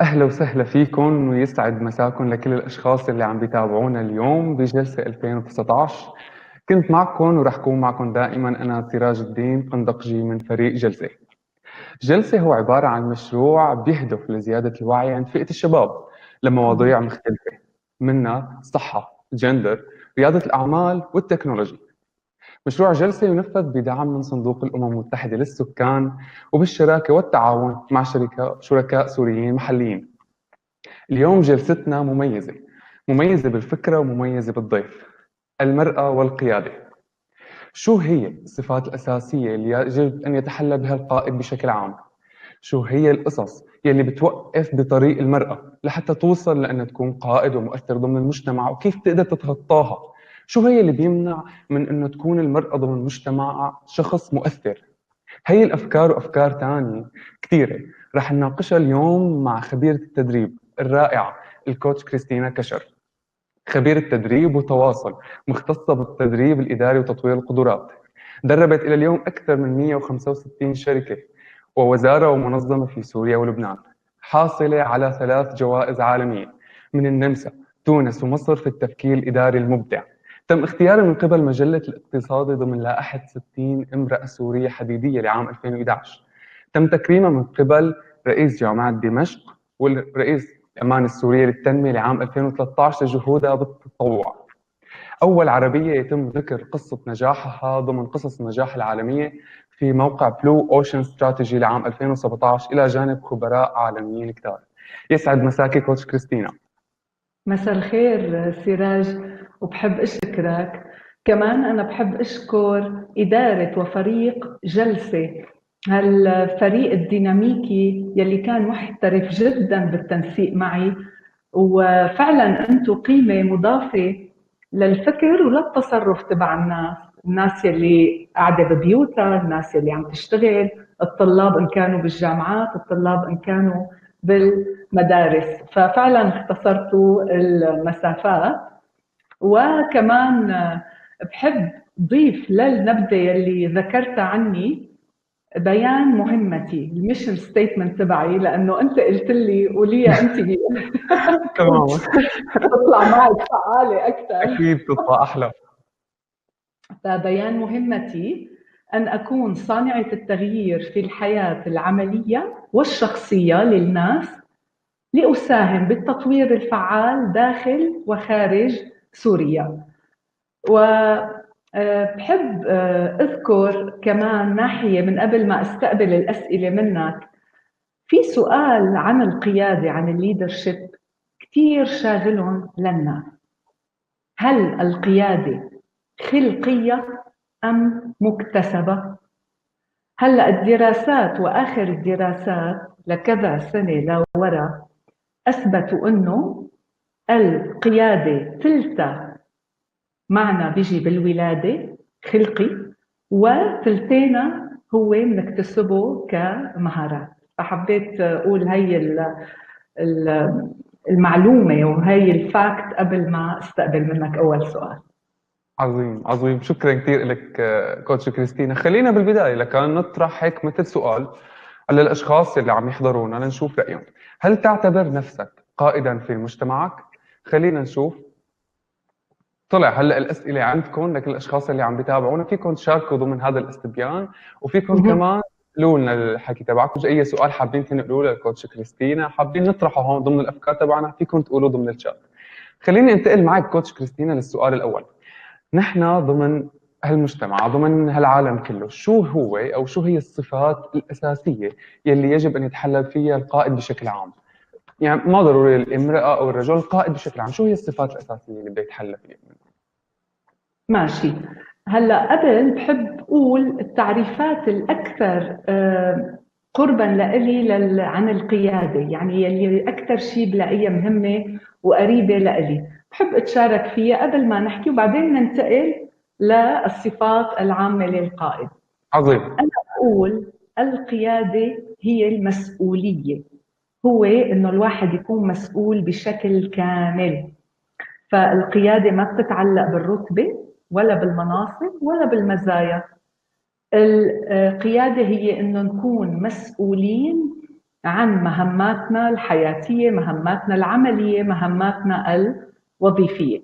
أهلا وسهلا فيكم ويسعد مساكم لكل الأشخاص اللي عم بيتابعونا اليوم بجلسة 2019. كنت معكم ورح كون معكم دائما أنا سراج الدين قندقجي من فريق جلسة. جلسة هو عبارة عن مشروع بيهدف لزيادة الوعي عند فئة الشباب لمواضيع مختلفة، منها الصحة، الجندر، ريادة الأعمال والتكنولوجيا. مشروع جلسة ينفذ بدعم من صندوق الأمم المتحدة للسكان وبالشراكة والتعاون مع شركاء سوريين محليين. اليوم جلستنا مميزة بالفكرة ومميزة بالضيف. المرأة والقيادة، شو هي الصفات الأساسية اللي يجب أن يتحلى بها القائد بشكل عام؟ شو هي القصص يلي بتوقف بطريق المرأة لحتى توصل لأن تكون قائد ومؤثر ضمن المجتمع، وكيف تقدر تتخطاها؟ شو هي اللي بيمنع من أنه تكون المرأة ضمن المجتمع شخص مؤثر؟ هي الأفكار وأفكار تانية كثيرة رح نناقشها اليوم مع خبيرة التدريب الرائعة الكوتش كريستينا كشر، خبيرة تدريب وتواصل مختصة بالتدريب الإداري وتطوير القدرات. دربت إلى اليوم أكثر من 165 شركة ووزارة ومنظمة في سوريا ولبنان، حاصلة على 3 جوائز عالمية من النمسا، تونس ومصر في التفكير الإداري المبدع. تم اختيارها من قبل مجلة الاقتصاد ضمن لائحة 60 امرأة سورية حديدية لعام 2011. تم تكريمها من قبل رئيس جامعة دمشق والرئيس الأمان السورية للتنمية لعام 2013 لجهودها بالتطوع. أول عربية يتم ذكر قصة نجاحها ضمن قصص النجاح العالمية في موقع بلو أوشن ستراتيجي لعام 2017 إلى جانب خبراء عالميين كتار. يسعد مساكي كوتش كريستينا. مساء الخير سراج، وبحب أشكرك كمان. أنا بحب أشكر إدارة وفريق جلسة، هالفريق الديناميكي يلي كان محترف جدا بالتنسيق معي، وفعلا أنتم قيمة مضافة للفكر وللتصرف تبع الناس يلي قاعدة ببيوتها، الناس يلي عم تشتغل، الطلاب إن كانوا بالجامعات، الطلاب إن كانوا بالمدارس. ففعلا اختصرتوا المسافات. وكمان بحب ضيف للنبذة يلي ذكرتها عني بيان مهمتي، الميشن ستيتمنت تبعي، لأنه أنت قلت لي قوليها أنت تماما. تطلع معك فعالة أكثر. أكيد تطلع أحلى. فبيان مهمتي أن أكون صانعة التغيير في الحياة العملية والشخصية للناس، لأساهم بالتطوير الفعال داخل وخارج سوريا. وبحب أذكر كمان ناحية من قبل ما أستقبل الأسئلة منك. في سؤال عن القيادة، عن الليدرشيب، كتير شاغلهم للناس. هل القيادة خلقية أم مكتسبة؟ هلأ الدراسات وآخر الدراسات لكذا سنة لورا أثبتوا أنه القيادة تلتا معنى بيجي بالولادة خلقي، وتلتينا هو بنكتسبه كمهارات. فحبيت أقول هي المعلومة وهي الفاكت قبل ما استقبل منك أول سؤال. عظيم عظيم، شكرا كثير لك كوتش كريستينا. خلينا بالبداية لكان نطرح هيك مثل سؤال على الأشخاص اللي عم يحضرونا لنشوف رأيهم. هل تعتبر نفسك قائدا في مجتمعك؟ خلينا نشوف. طلع هلا الأسئلة عندكم لكل الأشخاص اللي عم بيتابعونا، فيكم تشاركوا ضمن هذا الاستبيان، وفيكم كمان تقولوا لنا الحكي تبعكم. أي سؤال حابين تنقلوه للكوتش كريستينا، حابين نطرحه هون ضمن الأفكار تبعنا، فيكم تقولوا ضمن الشات. خليني انتقل معك كوتش كريستينا للسؤال الأول. نحن ضمن هالمجتمع، ضمن هالعالم كله، شو هو أو شو هي الصفات الأساسية يلي يجب أن يتحلى فيها القائد بشكل عام؟ يعني ما ضروري الامرأة أو الرجل، القائد بشكل عام، شو هي الصفات الأساسية اللي بده يتحلى فيها؟ ماشي. هلا قبل بحب أقول التعريفات الأكثر قربا لإلي عن القيادة، يعني يلي أكثر شيء بلاقيها مهمة وقريبة لإلي، بحب أتشارك فيها قبل ما نحكي، وبعدين ننتقل للصفات العامة للقائد. عظيم. أنا أقول القيادة هي المسؤولية، هو إنه الواحد يكون مسؤول بشكل كامل. فالقيادة ما بتتعلق بالرتبة ولا بالمناصب ولا بالمزايا. القيادة هي إنه نكون مسؤولين عن مهماتنا الحياتية، مهماتنا العملية، مهماتنا الوظيفية.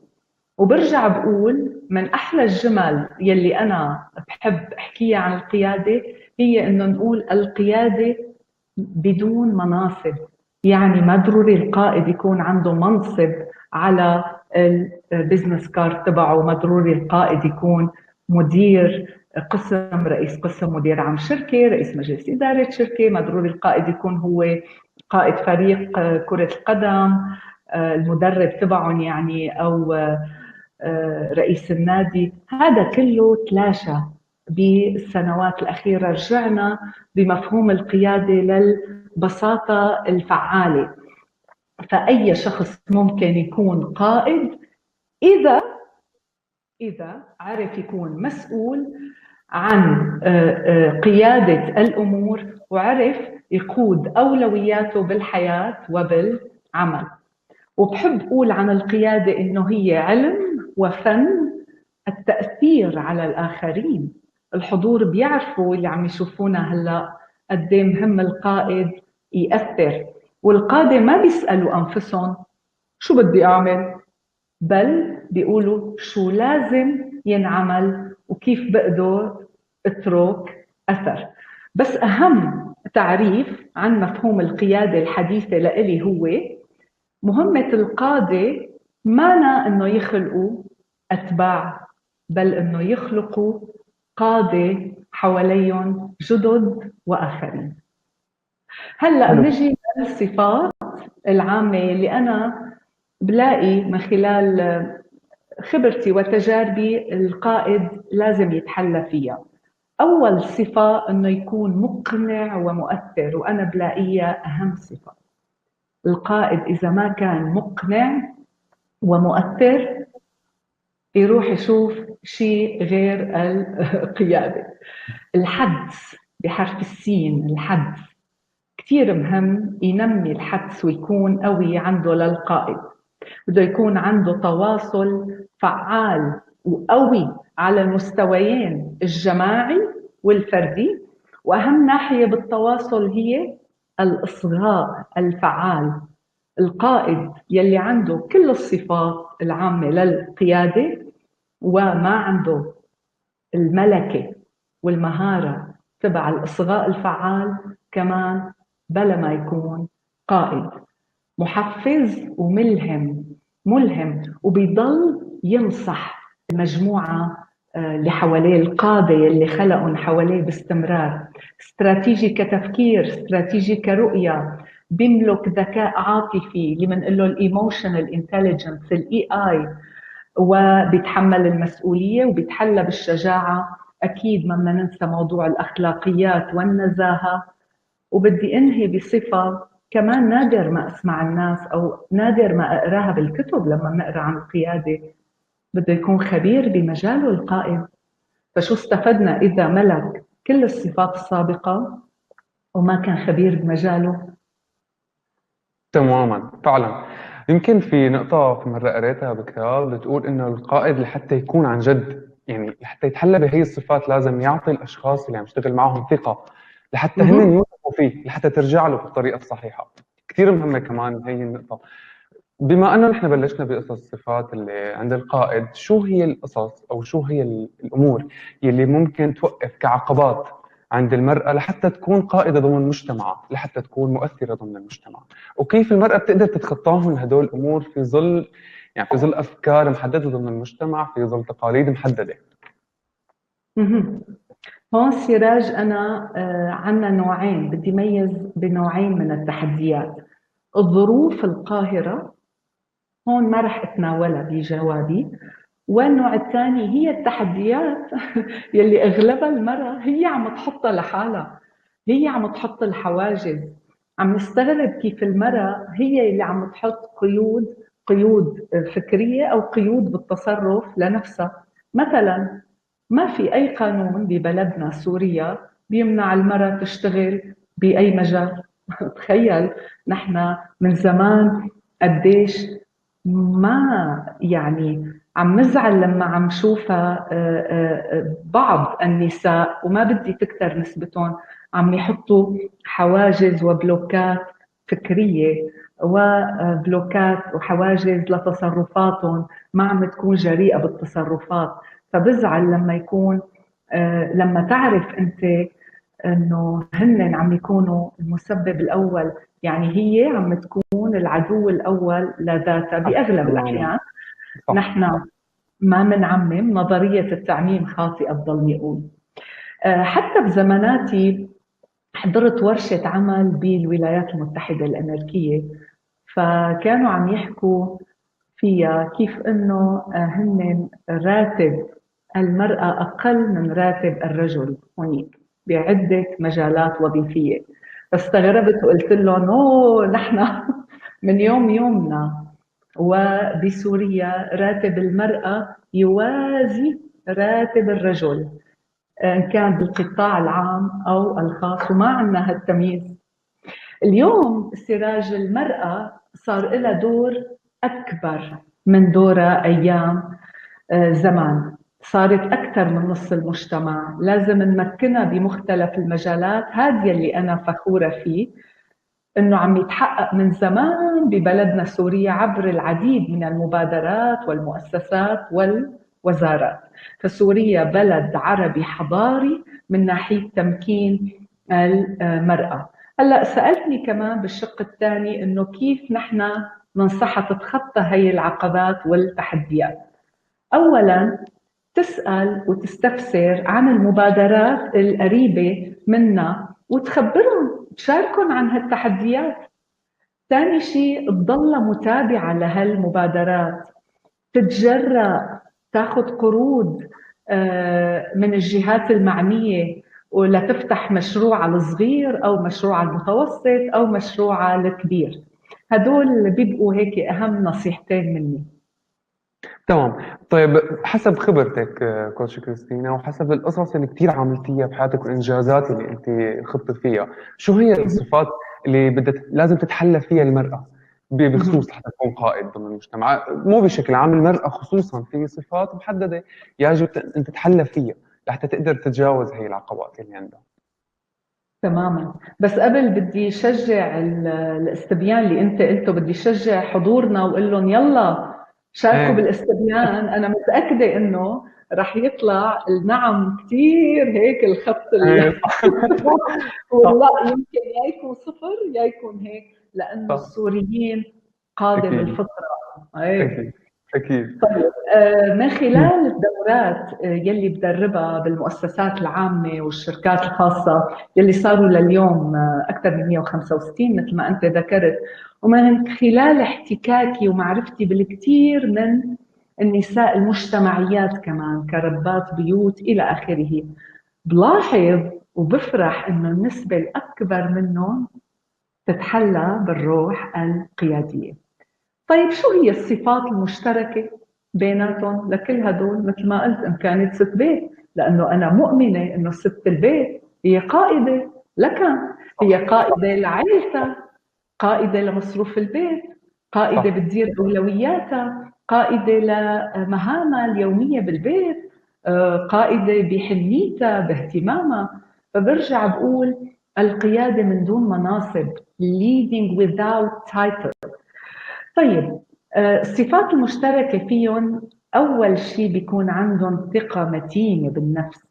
وبرجع بقول من أحلى الجمل يلي أنا بحب أحكيها عن القيادة هي إنه نقول القيادة بدون مناصب. يعني ما ضروري القائد يكون عنده منصب على البزنس كارد تبعه، ما ضروري القائد يكون مدير قسم، رئيس قسم، مدير عام شركة، رئيس مجلس إدارة شركة، ما ضروري القائد يكون هو قائد فريق كرة القدم، المدرب تبعهم يعني، أو رئيس النادي. هذا كله تلاشى بالسنوات الأخيرة. رجعنا بمفهوم القيادة للبساطة الفعالة. فأي شخص ممكن يكون قائد إذا عرف يكون مسؤول عن قيادة الأمور، وعرف يقود أولوياته بالحياة وبالعمل. وبحب أقول عن القيادة إنه هي علم وفن التأثير على الآخرين. الحضور بيعرفوا اللي عم يشوفونا هلأ قد ايه مهم القائد يأثر. والقادة ما بيسألوا أنفسهم شو بدي أعمل، بل بيقولوا شو لازم ينعمل وكيف بقدر اترك أثر. بس أهم تعريف عن مفهوم القيادة الحديثة لإلي هو مهمة القادة مانا إنه يخلقوا أتباع، بل إنه يخلقوا قادة حواليهم جدد وآخرين. هلأ بنجي للصفات العامة اللي أنا بلاقي من خلال خبرتي وتجاربي القائد لازم يتحلى فيها. أول صفة إنه يكون مقنع ومؤثر، وأنا بلاقيها أهم صفة. القائد إذا ما كان مقنع ومؤثر يروح يشوف شيء غير القيادة. الحدس بحرف السين، الحدس كتير مهم ينمي الحدس ويكون قوي عنده للقائد. بده يكون عنده تواصل فعال وقوي على المستويين الجماعي والفردي. وأهم ناحية بالتواصل هي الإصغاء الفعال. القائد يلي عنده كل الصفات العامة للقيادة وما عنده الملكة والمهارة تبع الإصغاء الفعال كمان بلا ما يكون قائد. محفز وملهم، ملهم وبيضل ينصح المجموعة اللي حواليه، القادة اللي خلقهم حواليه باستمرار. استراتيجي كتفكير، استراتيجي كرؤية، بيملك ذكاء عاطفي اللي بنقول له الايموشنال انتليجنس، الاي اي، وبيتحمل المسؤولية وبيتحلى بالشجاعة. أكيد ما بدنا ننسى موضوع الأخلاقيات والنزاهة. وبدي أنهي بصفة كمان نادر ما أسمع الناس أو نادر ما أقراها بالكتب لما نقرأ عن القيادة. بده يكون خبير بمجاله القائد. فشو استفدنا إذا ملك كل الصفات السابقة وما كان خبير بمجاله؟ تماما فعلا. يمكن في نقطة في مرة قريتها بكتاب بتقول إنه القائد لحتى يكون عن جد، يعني لحتى يتحلى بهي الصفات لازم يعطي الأشخاص اللي عم يشتغل معهم ثقة، لحتى هن يوثقوا فيه، لحتى ترجع له بالطريقة الصحيحة. كثير مهمة كمان هي النقطة. بما أنه نحن بلشنا بقصص الصفات اللي عند القائد، شو هي القصص أو شو هي الأمور يلي ممكن توقف كعقبات عند المرأة لحتى تكون قائدة ضمن مجتمعها، لحتى تكون مؤثرة ضمن المجتمع، وكيف المرأة بتقدر تتخطاهم هدول الأمور في ظل، يعني في ظل أفكار محددة ضمن المجتمع، في ظل تقاليد محددة. هون سراج أنا عنا نوعين، بدي ميز بنوعين من التحديات. الظروف القاهرة هون ما رح أتناولها بجوابي، والنوع الثاني هي التحديات يلي أغلبها المرأة هي عم تحطها لحالها، هي عم تحط الحواجز. عم نستغرب كيف المرأة هي اللي عم تحط قيود فكرية أو قيود بالتصرف لنفسها. مثلا ما في أي قانون ببلدنا سوريا بيمنع المرأة تشتغل بأي مجال. تخيل نحن من زمان قديش ما يعني عم نزعل لما عم شوفها بعض النساء، وما بدي تكتر نسبتهم، عم يحطوا حواجز وبلوكات فكرية وبلوكات وحواجز لتصرفاتهم، ما عم تكون جريئة بالتصرفات. فبزعل لما يكون لما تعرف أنت أنه هن عم يكونوا المسبب الأول، يعني هي عم تكون العدو الأول لذاتها بأغلب تماما. الأحيان. صح. نحن ما منعمم، نظرية التعميم خاطئة بضل يقول. حتى بزماناتي حضرت ورشة عمل بالولايات المتحدة الأمريكية، فكانوا عم يحكوا فيها كيف انه هن راتب المرأة أقل من راتب الرجل هناك بعدة مجالات وظيفية. فاستغربت وقلت لهم اوه نحن من يومنا وبسوريا راتب المرأة يوازي راتب الرجل، إن كان بالقطاع العام أو الخاص، وما عندنا هالتمييز. اليوم سراج المرأة صار لها دور أكبر من دورها أيام زمان، صارت أكثر من نص المجتمع، لازم نمكنها بمختلف المجالات. هذا اللي أنا فخورة فيه، إنه عم يتحقق من زمان ببلدنا سوريا عبر العديد من المبادرات والمؤسسات والوزارات. فسوريا بلد عربي حضاري من ناحية تمكين المرأة. هلأ سألتني كمان بالشق الثاني إنه كيف نحن ننصحها تتخطى هي العقبات والتحديات. أولاً تسأل وتستفسر عن المبادرات القريبة منا وتخبرهم، تشاركهم عن هالتحديات. ثاني شيء تضل متابعة لهالمبادرات، تتجرأ تاخذ قروض من الجهات المعنية ولا تفتح مشروع الصغير أو مشروع المتوسط أو مشروع الكبير. هدول بيبقوا هيك أهم نصيحتين مني. تمام. طيب حسب خبرتك كوتش كريستينا، وحسب القصص اللي كتير عملتيها بحياتك والإنجازات اللي أنت خضت فيها، شو هي الصفات اللي لازم تتحلى فيها المرأة بخصوص لحتى تكون قائد ضمن المجتمع؟ مو بشكل عام، المرأة خصوصا في صفات محددة يجب أن تتحلى فيها لحتى تقدر تتجاوز هي العقبات اللي عندها. تماما. بس قبل بدي شجع الاستبيان اللي انت قلته، بدي شجع حضورنا واقول لهم يلا شاركوا ايه. بالاستبيان. انا متاكده انه رح يطلع النعم كثير هيك الخط ايه. واللا صح. يمكن يا يكون صفر يا يكون هيك، لانه صح. السوريين قادم اكيد. الفطره. ايه. اكيد. اكيد. طيب من خلال الدورات يلي بدربها بالمؤسسات العامة والشركات الخاصة يلي صاروا لليوم أكثر من 165 مثل ما أنت ذكرت، ومن خلال احتكاكي ومعرفتي بالكثير من النساء المجتمعيات كمان كربات بيوت إلى آخره، بلاحظ وبفرح إنه النسبة الأكبر منهم تتحلى بالروح القيادية. طيب شو هي الصفات المشتركة بيناتهم لكل هدول؟ مثل ما قلت، إن كانت ست بيت، لأنه أنا مؤمنة إنه ست البيت هي قائدة لكن هي قائدة لعائلتها، قائدة لمصروف البيت، قائدة صح. بتدير أولوياتها، قائدة لمهامها اليومية بالبيت، قائدة بحنيتها باهتمامها. فبرجع بقول القيادة من دون مناصب، leading without title. طيب الصفات المشتركة فيهم، أول شيء بيكون عندهم ثقة متينة بالنفس،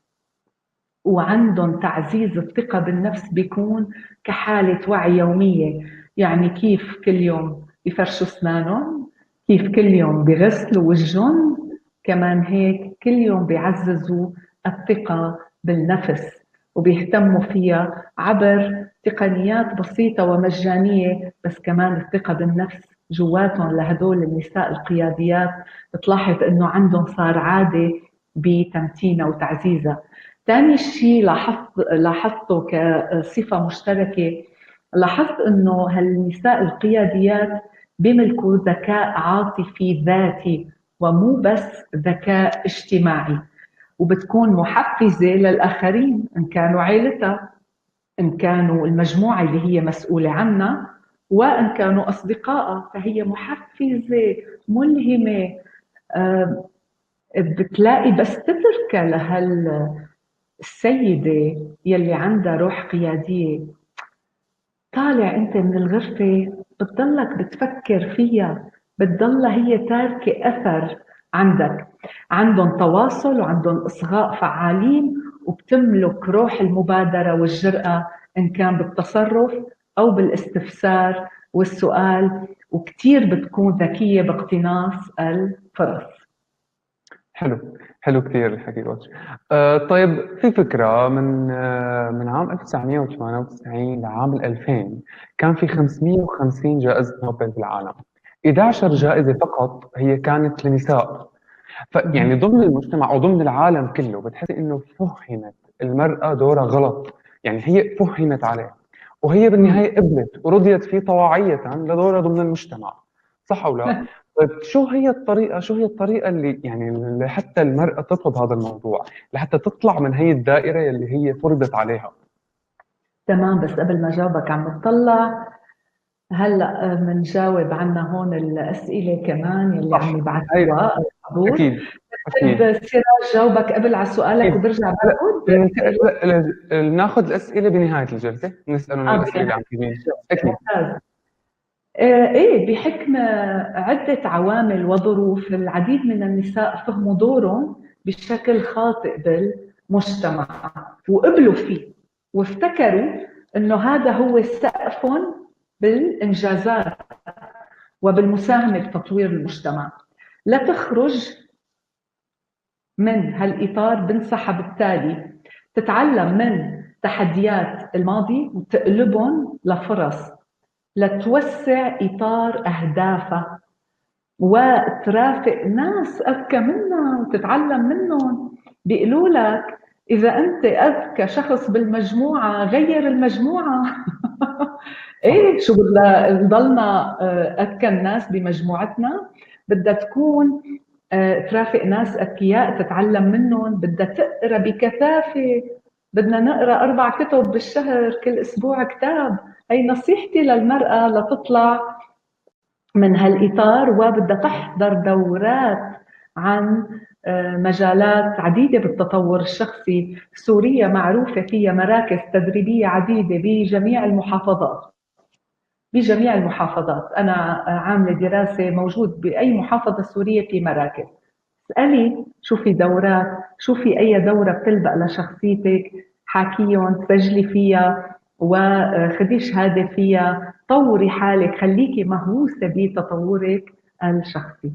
وعندهم تعزيز الثقة بالنفس بيكون كحالة وعي يومية. يعني كيف كل يوم بفرشوا أسنانهم، كيف كل يوم بغسلوا وجههم، كمان هيك كل يوم بيعززوا الثقة بالنفس وبيهتموا فيها عبر تقنيات بسيطة ومجانية. بس كمان الثقة بالنفس جواتهم لهدول النساء القياديات بتلاحظ انه عندهم صار عادة بتمتينها وتعزيزها. ثاني شيء لاحظته كصفة مشتركة، لاحظت انه هالنساء القياديات بيملكوا ذكاء عاطفي ذاتي ومو بس ذكاء اجتماعي، وبتكون محفزة للآخرين إن كانوا عائلتها، إن كانوا المجموعة اللي هي مسؤولة عنها، وإن كانوا أصدقائها. فهي محفزة، ملهمة، بتلاقي بس تتركها السيدة يلي عندها روح قيادية، طالع انت من الغرفة بتضلك بتفكر فيها، بتضلها هي تاركة أثر عندك. عندهم تواصل وعندهم إصغاء فعالين، وبتملك روح المبادرة والجرأة إن كان بالتصرف أو بالاستفسار والسؤال، وكتير بتكون ذكية باقتناص الفرص. حلو، حلو كثير الحقيقة. طيب في فكرة من عام 1998 لعام 2000 كان في 550 جائزة نوبل بالعالم، 11 جائزة فقط هي كانت للنساء. فيعني ضمن المجتمع أو ضمن العالم كله بتحس إنه فهمت المرأة دورها غلط، يعني هي فهمت عليها، وهي بالنهاية قبلت ورضيت فيه طواعية لدورها ضمن المجتمع، صح أو لا؟ طيب شو هي الطريقة اللي يعني اللي حتى المرأة ترفض هذا الموضوع، لحتى تطلع من هي الدائرة اللي هي فرضت عليها؟ تمام، بس قبل ما جاوبك عم بتطلع هلا منجاوب عنا هون الأسئلة كمان يلي عم صح، هاي يبعثوها الحضور. أكيد أكيد بحب سراج جاوبك قبل على سؤالك أكيد. وبرجع هلا باخذ ناخذ الأسئلة بنهاية الجلسة، نسألهم الأسئلة اللي عم تجينا. أكيد. ممتاز. ايه، بحكم عدة عوامل وظروف العديد من النساء فهموا دورهم بشكل خاطئ بالمجتمع وقبلوا فيه، وافتكروا انه هذا هو سقفهم بالانجازات وبالمساهمة بتطوير المجتمع. لا تخرج من هالإطار بنصحها بالتالي تتعلم من تحديات الماضي وتقلبهم لفرص، لتوسع إطار أهدافها وترافق ناس أذكى منها وتتعلم منهم. بيقولوا لك إذا أنت أذكى شخص بالمجموعة غير المجموعة. إيه، شو بدنا نضلنا أذكى الناس بمجموعتنا؟ بدها تكون ترافق ناس أذكياء تتعلم منهم، بدها تقرأ بكثافة، بدنا نقرأ 4 كتب بالشهر، كل أسبوع كتاب. هي نصيحتي للمرأة لتطلع من هالإطار، وبدها تحضر دورات عن مجالات عديدة بالتطور الشخصي. سوريا معروفة فيها مراكز تدريبية عديدة بجميع المحافظات. بجميع المحافظات، أنا عاملة دراسة موجود بأي محافظة سورية في مراكز. اسألي شو في دورات، شو في أي دورة بتلبق لشخصيتك، حاكيهم، سجلي فيها وخدي شهادة فيها، طوري حالك، خليكي مهووسة بتطورك الشخصي.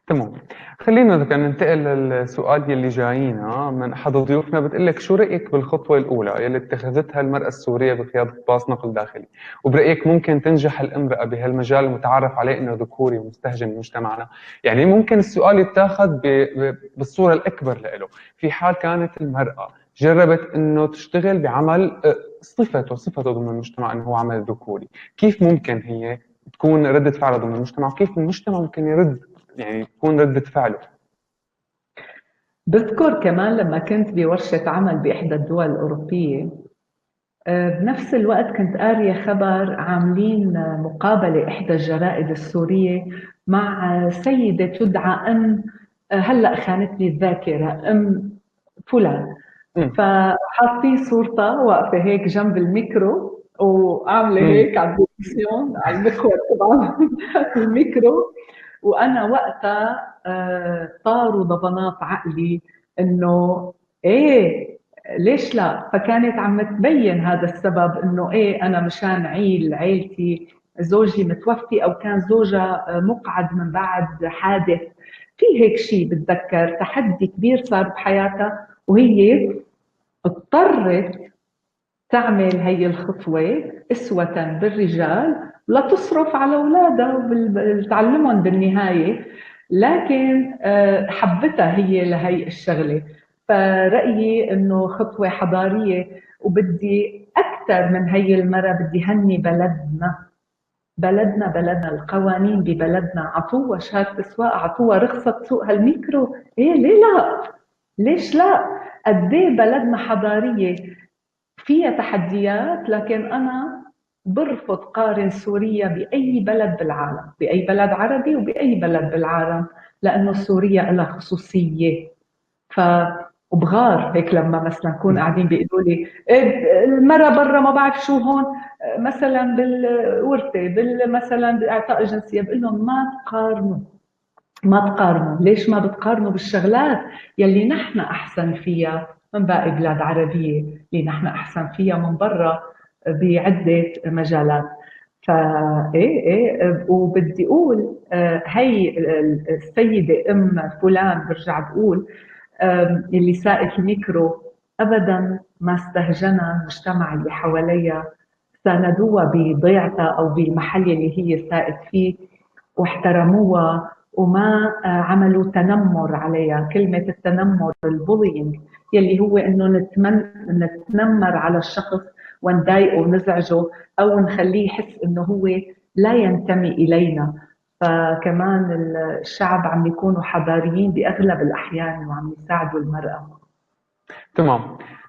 تمام. خلينا كان ننتقل للسؤال يلي جايينا من أحد ضيوفنا، بتقول لك شو رأيك بالخطوة الأولى يلي اتخذتها المرأة السورية بقيادة باص نقل داخلي، وبرأيك ممكن تنجح الامرأة بهالمجال المتعارف عليه إنه ذكوري ومستهجن بمجتمعنا؟ يعني ممكن السؤال يتاخذ بالصورة الأكبر له، في حال كانت المرأة جربت إنه تشتغل بعمل صفته ضمن المجتمع إنه هو عمل ذكوري، كيف ممكن هي تكون ردة فعلها ضمن المجتمع، وكيف المجتمع ممكن يرد يعني تكون ردة فعله؟ بذكر كمان لما كنت بورشة عمل بإحدى الدول الأوروبية، بنفس الوقت كنت قارية خبر عاملين مقابلة إحدى الجرائد السورية مع سيدة تدعى أم، هلأ خانتني الذاكرة، أم فلان. مم. فحاطين صورتها واقفة هيك جنب الميكرو وعاملة مم. هيك على التلفزيون على المخور طبعا الميكرو. وأنا وقتها طاروا ضبنات عقلي إنه إيه، ليش لا؟ فكانت عم تبين هذا السبب إنه إيه، أنا مشان عيلتي، زوجي متوفي أو كان زوجها مقعد من بعد حادث، في هيك شيء بتذكر تحدي كبير صار بحياتها، وهي اضطرت تعمل هي الخطوة أسوة بالرجال لتصرف على أولادها وتعلمهم بالنهاية. لكن حبتها هي لهي الشغلة. فرأيي أنه خطوة حضارية، وبدي أكثر من هي المرة بدي هني بلدنا القوانين ببلدنا، عطوها شهادة سواقة، عطوها رخصة سوق هالميكرو. إيه ليه لا؟ ليش لا؟ قد ايه بلدنا حضارية فيها تحديات، لكن أنا برفض قارن سوريا بأي بلد بالعالم، بأي بلد عربي وبأي بلد بالعالم، لأنه سوريا لها خصوصية. ف وبغار هيك لما مثلا نكون قاعدين بيقولوا لي المرة برا ما بعرف شو هون مثلا بالورثة مثلا بإعطاء الجنسية، بقول لهم ما تقارنوا. ليش ما بتقارنوا بالشغلات يلي نحن أحسن فيها من باقي بلاد عربية، اللي نحن أحسن فيها من برا بعدة مجالات. ايه وبدي اقول هي السيدة ام فلان، برجع بقول اللي ساقت الميكرو ابدا ما استهجنها المجتمع اللي حواليها، ساندوها بضيعتها او بالمحل اللي هي ساقت فيه، واحترموها وما عملوا تنمر عليها. كلمة التنمر البولينج يلي هو انه نتنمر على الشخص ونضايقه ونزعجه او نخليه يحس انه هو لا ينتمي الينا. فكمان الشعب عم يكونوا حضاريين باغلب الاحيان وعم يساعدوا المرأة. تمام،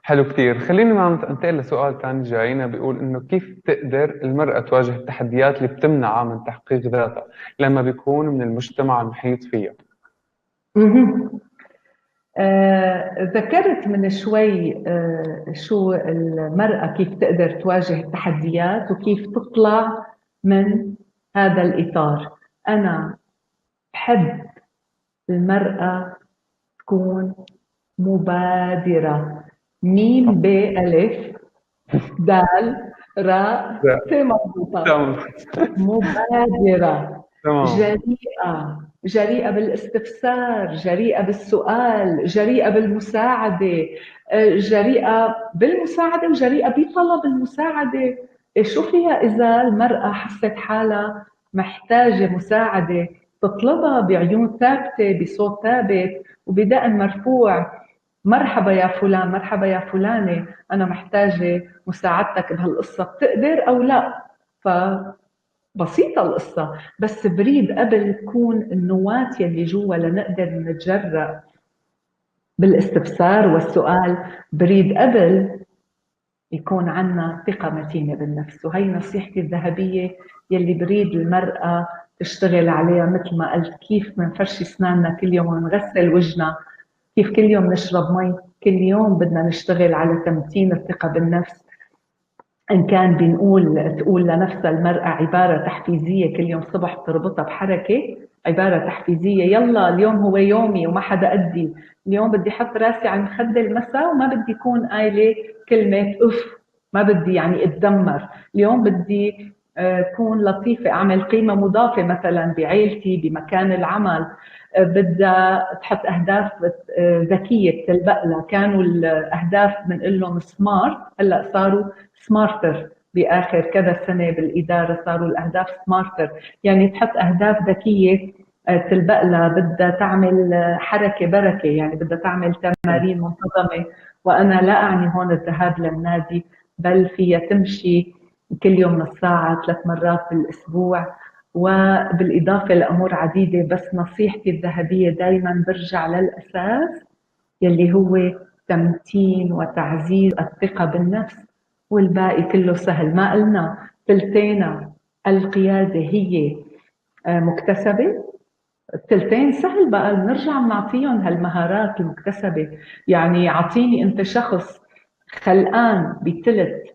حلو كتير. خليني ما ننتقل لسؤال ثاني جاينا بيقول إنه كيف تقدر المرأة تواجه التحديات اللي بتمنعها من تحقيق ذاتها لما بيكون من المجتمع المحيط فيها؟ ذكرت من شوي شو المرأة كيف تقدر تواجه التحديات وكيف تطلع من هذا الإطار. أنا بحب المرأة تكون مبادرة. ميم بألف دال راء ت مربوطة. تمام مبادرة، تمام جريئة بالاستفسار، جريئة بالسؤال، جريئة بالمساعدة، جريئة بالمساعدة وجريئة بطلب المساعدة. شو فيها إذا المرأة حست حالها محتاجة مساعدة تطلبها بعيون ثابتة بصوت ثابت وبدقن مرفوع؟ مرحبا يا فلان، مرحبا يا فلانة، أنا محتاجة مساعدتك بهالقصة، بتقدر أو لا؟ بسيطة القصة، بس بريد قبل تكون النواة يلي جوا لنقدر نتجرأ بالاستفسار والسؤال، بريد قبل يكون عنا ثقة متينة بالنفس. وهي نصيحتي الذهبية يلي بريد المرأة تشتغل عليها. مثل ما قلت، كيف منفرش اسناننا كل يوم ونغسل وجهنا، كيف كل يوم نشرب مي، كل يوم بدنا نشتغل على تمتين الثقة بالنفس. إن كان تقول لنفسها المرأة عبارة تحفيزية كل يوم صبح تربطها بحركة، عبارة تحفيزية، يلا اليوم هو يومي وما حدا قدي، اليوم بدي حط راسي على المخدة المساء وما بدي يكون قايلة كلمة أف، ما بدي يعني اتدمر، اليوم بدي كون لطيفة، أعمل قيمة مضافة مثلا بعيلتي بمكان العمل. بدها تحط أهداف ذكية تلبق لها. كانوا الأهداف بنقول لهم سمارت، هلأ صاروا سمارتر. بآخر كذا سنة بالإدارة صاروا الأهداف سمارتر، يعني تحط أهداف ذكية تلبق لها. بدها تعمل حركة بركة، يعني بدها تعمل تمارين منتظمة. وأنا لا أعني هون الذهاب للنادي، بل فيها تمشي كل يوم نص ساعة 3 مرات بالأسبوع، وبالإضافة لأمور عديدة. بس نصيحتي الذهبية دايما برجع للأساس يلي هو تمتين وتعزيز الثقة بالنفس، والباقي كله سهل. ما قلنا ثلثينا القيادة هي مكتسبة، الثلثين سهل بقى نرجع نعطيهم هالمهارات المكتسبة. يعني عطيني أنت شخص خلقان بثلث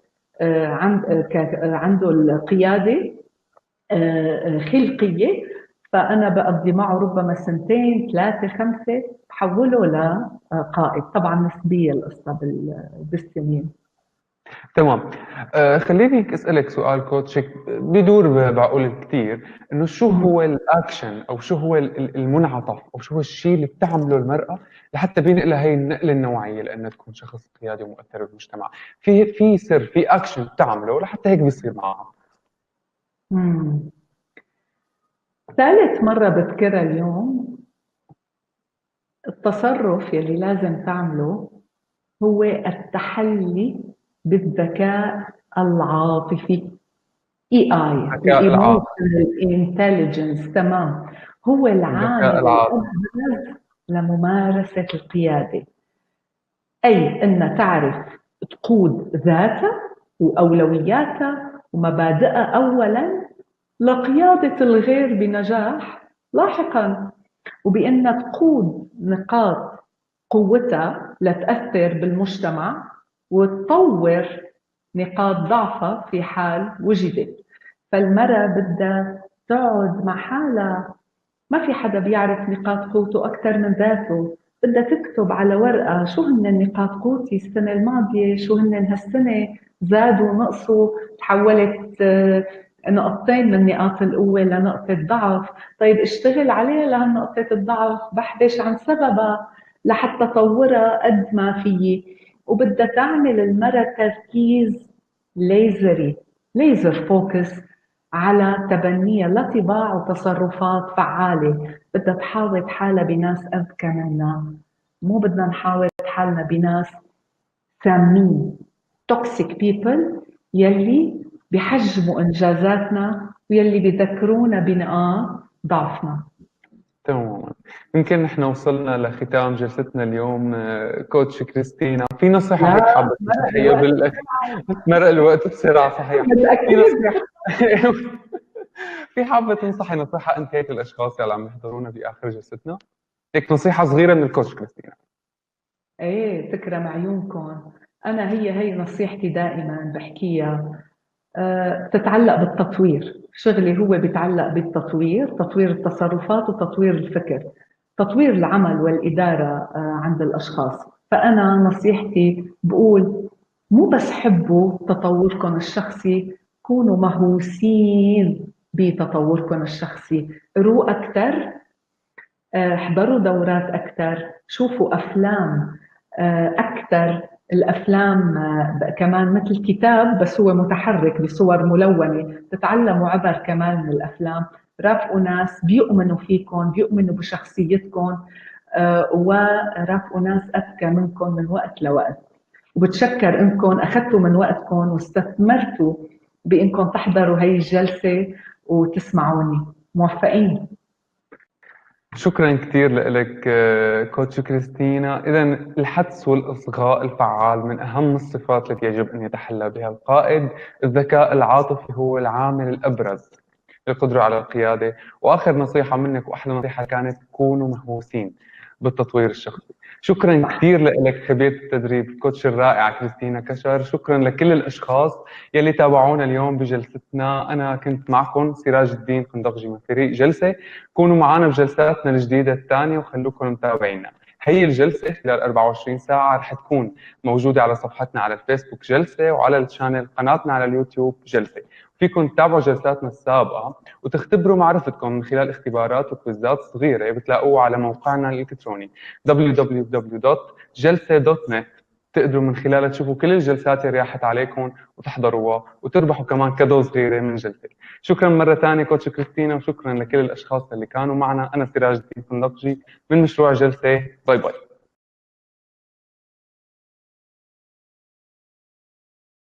عنده القيادة خلقية، فأنا بقضي معه ربما 2 3 5 بحوله لقائد. طبعا نسبية القصة بالسنين. تمام. خليني أسألك سؤال كوتش بيدور بعقول كتير، إنه شو هو الأكشن أو شو هو المنعطف أو شو هو الشيء اللي بتعمله المرأة لحتى بينقلها هي النقلة النوعية لأنها تكون شخص قيادي ومؤثر بالمجتمع؟ في سر، في أكشن بتعمله لحتى هيك بيصير معها؟ ثالث مرة بذكرها اليوم. التصرف يلي لازم تعمله هو التحلي بالذكاء العاطفي، EI، الذكاء العاطفي. Emotional Intelligence. تمام، هو العامل الذكاء العاطفي. الأبرز لممارسة القيادة. أي أن تعرف تقود ذاتها وأولوياتها ومبادئها أولا لقيادة الغير بنجاح لاحقا. وبأنها تقود نقاط قوتها لتأثر بالمجتمع وتطور نقاط ضعفها في حال وجدت. فالمرأة بدها تقعد مع حالها، ما في حدا بيعرف نقاط قوته أكثر من ذاته. بدها تكتب على ورقة شو هن نقاط قوتي السنة الماضية، شو هن هالسنة زادوا نقصوا، تحولت نقطتين من نقاط القوة لنقطة ضعف. طيب اشتغل عليها لهالنقطة الضعف، بحثش عن سببها لحتى طورها قد ما فيي. وبدها تعمل المرة تركيز ليزري، ليزر فوكس على تبنيها لطباع وتصرفات فعالة. بدها تحاوط حالها بناس أذكى منها، مو بدنا نحاوط حالنا بناس سامين توكسيك بيبل يلي بيحجموا إنجازاتنا ويلي بيذكرونا بنقاط ضعفنا. تماما. يمكن نحن وصلنا لختام جلستنا اليوم. كوتش كريستينا، في نصيحة هيك حابة تنصحيها مرق الوقت بسرعة، صحيح. في حابة تنصحي نصيحة أنت هيك الأشخاص اللي عم يحضرونا بآخر جلستنا؟ هيك نصيحة صغيرة من الكوتش كريستينا. ايه تكرم عيونكم. أنا هي نصيحتي دائما بحكيها. تتعلق بالتطوير. شغلي هو بيتعلق بالتطوير، تطوير التصرفات وتطوير الفكر، تطوير العمل والإدارة عند الأشخاص. فأنا نصيحتي بقول مو بس حبوا تطوركم الشخصي، كونوا مهووسين بتطوركم الشخصي، قروا أكثر، احضروا دورات أكثر، شوفوا أفلام أكثر. الأفلام كمان مثل كتاب بس هو متحرك بصور ملونة، تتعلموا عبر كمان من الأفلام. رافقوا ناس بيؤمنوا فيكم، بيؤمنوا بشخصيتكم، ورافقوا ناس أذكى منكم من وقت لوقت. وبتشكر إنكم أخذتوا من وقتكم واستثمرتوا بإنكم تحضروا هاي الجلسة وتسمعوني. موفقين. شكرا كثير لك كوتش كريستينا. إذا الحدس والإصغاء الفعال من أهم الصفات التي يجب أن يتحلى بها القائد. الذكاء العاطفي هو العامل الأبرز للقدرة على القيادة. وآخر نصيحة منك وأحلى نصيحة كانت كونوا مهووسين بالتطوير الشخصي. شكرا كثير لك خبيرة التدريب كوتش الرائعة كريستينا كشر. شكرا لكل الأشخاص يلي تابعونا اليوم بجلستنا. أنا كنت معكم سراج الدين قندقجي من فريق جلسة. كونوا معنا بجلساتنا الجديدة الثانية وخلوكم متابعينا. هي الجلسة خلال 24 ساعة رح تكون موجودة على صفحتنا على الفيسبوك جلسة، وعلى الشانل قناتنا على اليوتيوب جلسة. فيكم تتابعوا جلساتنا السابقة وتختبروا معرفتكم من خلال اختبارات وكويزات صغيرة بتلاقوها على موقعنا الإلكتروني www.jalse.net. تقدروا من خلالها تشوفوا كل الجلسات اللي راحت عليكم وتحضروها وتربحوا كمان كادو صغيرة من جلسة. شكرا مرة ثانية كوتش كريستينا، وشكرا لكل الأشخاص اللي كانوا معنا. أنا سراج الدين قندقجي من مشروع جلسة. باي باي.